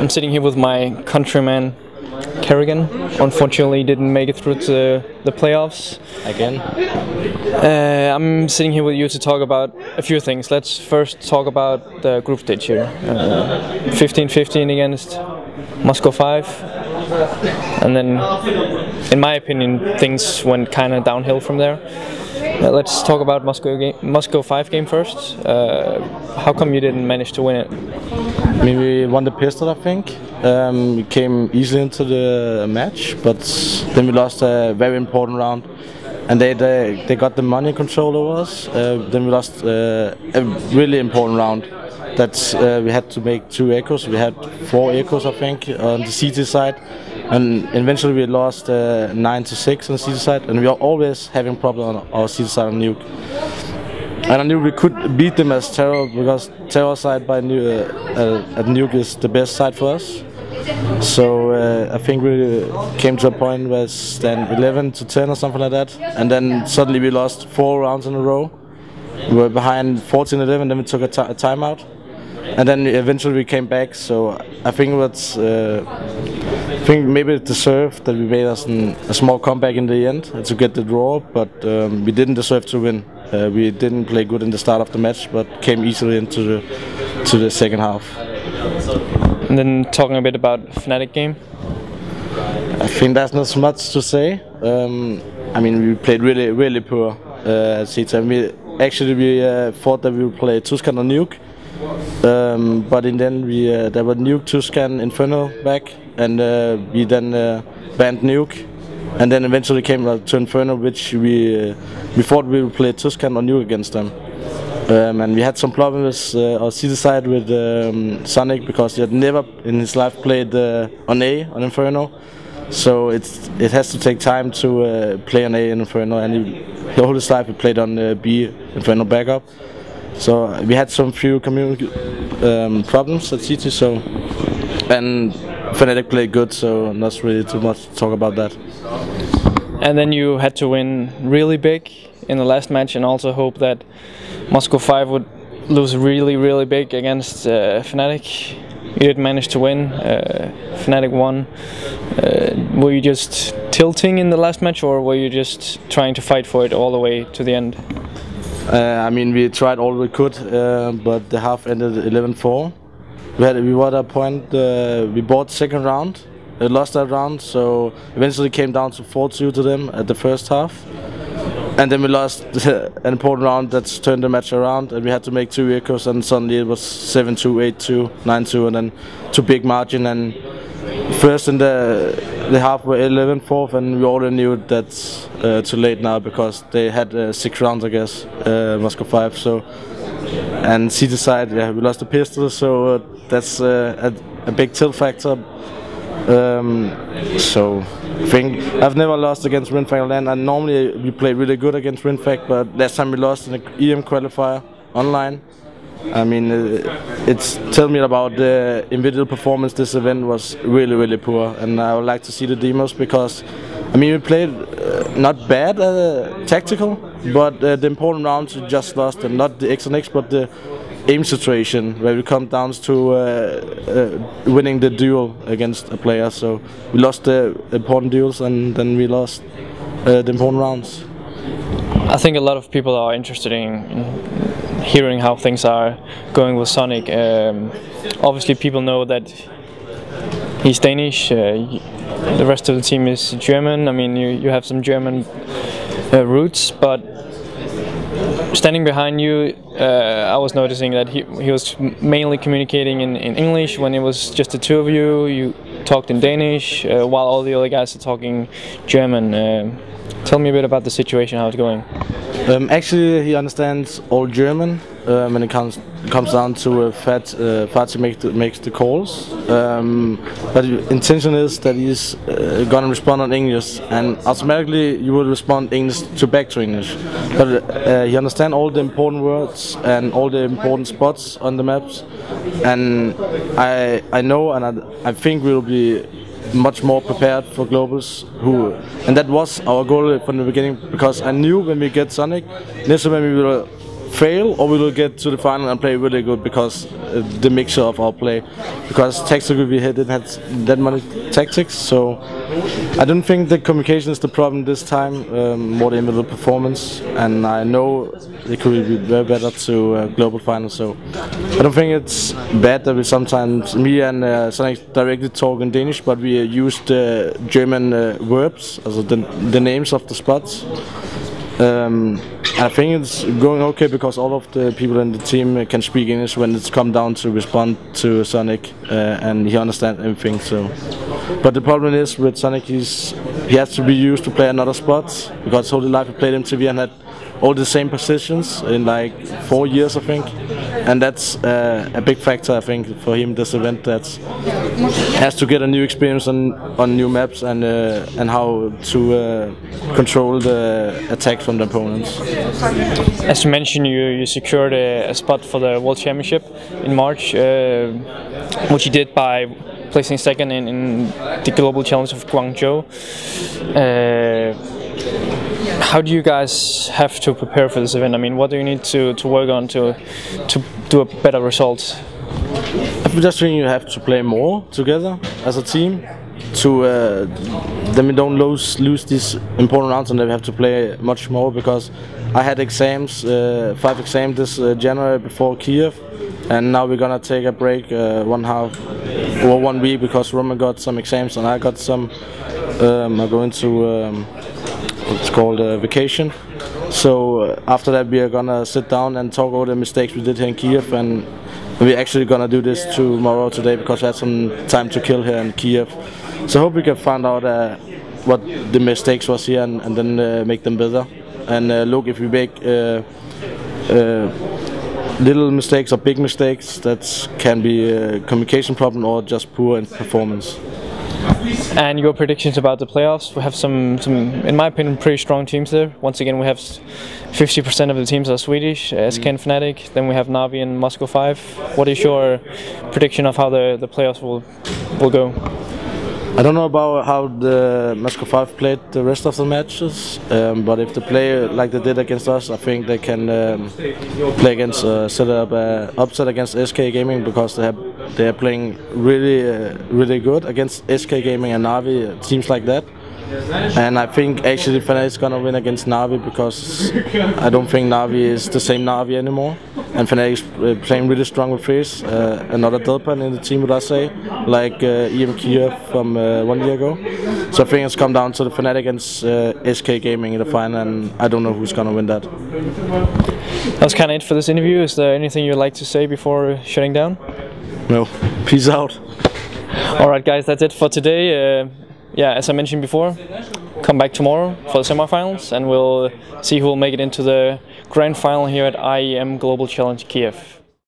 I'm sitting here with my countryman Karrigan. Unfortunately didn't make it through to the playoffs. Again? I'm sitting here with you to talk about a few things. Let's first talk about the group stage here. 15-15 against Moscow 5. And then, in my opinion, things went kind of downhill from there. Let's talk about Moscow 5 game first. How come you didn't manage to win it? I mean, we won the pistol, I think. We came easily into the match, but then we lost a very important round. And they got the money control over us. Then we lost a really important round. That's we had to make 2 echoes. We had 4 echoes, I think, on the CT side. And eventually we lost 9-6 on the CT side. And we are always having problems on our CT side on Nuke. And I knew we could beat them as Terror, because Terror side by at Nuke is the best side for us. So I think we came to a point where it's stand 11-10 or something like that. And then suddenly we lost 4 rounds in a row. We were behind 14-11, then we took a timeout. And then eventually we came back. So I think maybe it deserved that we made us a small comeback in the end to get the draw, but we didn't deserve to win. We didn't play good in the start of the match, but came easily into the second half. And then talking a bit about Fnatic game. I think there's not so much to say. I mean, we played really poor at CT. We thought that we would play Tuscan or Nuke, but in the end there were Nuke, Tuscan, Inferno back, and we then banned Nuke, and then eventually came to Inferno, which we thought we would play Tuscan or Nuke against them. And we had some problems with our CT side with Zonic, because he had never in his life played on A on Inferno. So it has to take time to play on A in Inferno, and the whole life he played on B Inferno backup. So we had some few problems at CT. So, and Fnatic played good, so not really too much to talk about that. And then you had to win really big in the last match, and also hope that Moscow 5 would lose really big against Fnatic. You didn't manage to win. Fnatic won. Were you just tilting in the last match, or were you just trying to fight for it all the way to the end? I mean, we tried all we could, but the half ended 11-4. We were at a point, we bought second round, lost that round, so eventually came down to 4-2 to them at the first half. And then we lost an important round that's turned the match around, and we had to make 2 echoes, and suddenly it was 7-2, 8-2, 9-2, and then 2 big margin. And first in the half were 11-4, and we already knew that's too late now, because they had 6 rounds, I guess, Moscow 5. So, and CT side, yeah, we lost the pistol, so that's a big tilt factor. So I think I've never lost against Rinfact LAN, and normally we play really good against Rinfact, but last time we lost in the EM qualifier online. I mean, it's tell me about the individual performance. This event was really poor, and I would like to see the demos, because I mean, we played not bad tactical, but the important rounds we just lost, and not the X and X, but the aim situation where we come down to winning the duel against a player. So we lost the important duels, and then we lost the important rounds. I think a lot of people are interested in hearing how things are going with Zonic. Obviously people know that he's Danish, the rest of the team is German. I mean, you have some German roots, but standing behind you, I was noticing that he was mainly communicating in English. When it was just the 2 of you, you talked in Danish, while all the other guys are talking German. Tell me a bit about the situation, how it's going. Actually, he understands all German when it comes down to Fatih makes the calls. But the intention is that he's gonna respond on English, and automatically you will respond English back to English. But he understands all the important words and all the important spots on the maps, and I know, and I think we'll be much more prepared for globals, and that was our goal from the beginning, because I knew when we get Zonic, next time we will fail or we will get to the final and play really good because the mixture of our play. Because tactically we didn't have that many tactics, so I don't think the communication is the problem this time, more the individual performance, and I know it could be very better to global finals, so I don't think it's bad that we sometimes, me and Sørensen directly talk in Danish, but we use the German verbs, also the names of the spots. I think it's going okay because all of the people in the team can speak English when it's come down to respond to Zonic, and he understands everything. So, but the problem is with Zonic, he has to be used to play another spots because whole life he played MTV and had all the same positions in like 4 years, I think, and that's a big factor I think for him this event. That has to get a new experience on new maps and how to control the attacks from the opponents. As you mentioned, you secured a spot for the World Championship in March, which you did by placing second in the Global Challenge of Guangzhou. How do you guys have to prepare for this event? I mean, what do you need to work on to do a better result? I just think you have to play more together as a team. Then we don't lose these important rounds, and then we have to play much more because I had exams, 5 exams this January before Kiev, and now we're gonna take a break 1 week because Roman got some exams and I got some. I'm going to it's called vacation. So after that we are gonna sit down and talk over the mistakes we did here in Kiev, and we're actually gonna do this today because we had some time to kill here in Kiev. So I hope we can find out what the mistakes was here and then make them better. And look, if we make little mistakes or big mistakes, that can be a communication problem or just poor in performance. And your predictions about the playoffs? We have some, in my opinion, pretty strong teams there. Once again, we have 50% of the teams are Swedish, SK and Fnatic. Then we have Navi and Moscow 5. What is your prediction of how the playoffs will go? I don't know about how the Moscow 5 played the rest of the matches, but if they play like they did against us, I think they can play against set up upset against SK Gaming because they are playing really good against SK Gaming and Navi, teams like that. And I think actually Fnatic is gonna win against Navi because I don't think Navi is the same Navi anymore. And Fnatic is playing really strong with Freeze, another Delpan in the team, would I say, like IEM6 Kiev from 1 year ago. So I think it's come down to the Fnatic against SK Gaming in the final, and I don't know who's gonna win that. That's kind of it for this interview. Is there anything you'd like to say before shutting down? No. Peace out. Alright guys, that's it for today. Yeah, as I mentioned before, come back tomorrow for the semifinals and we'll see who will make it into the grand final here at IEM Global Challenge Kiev.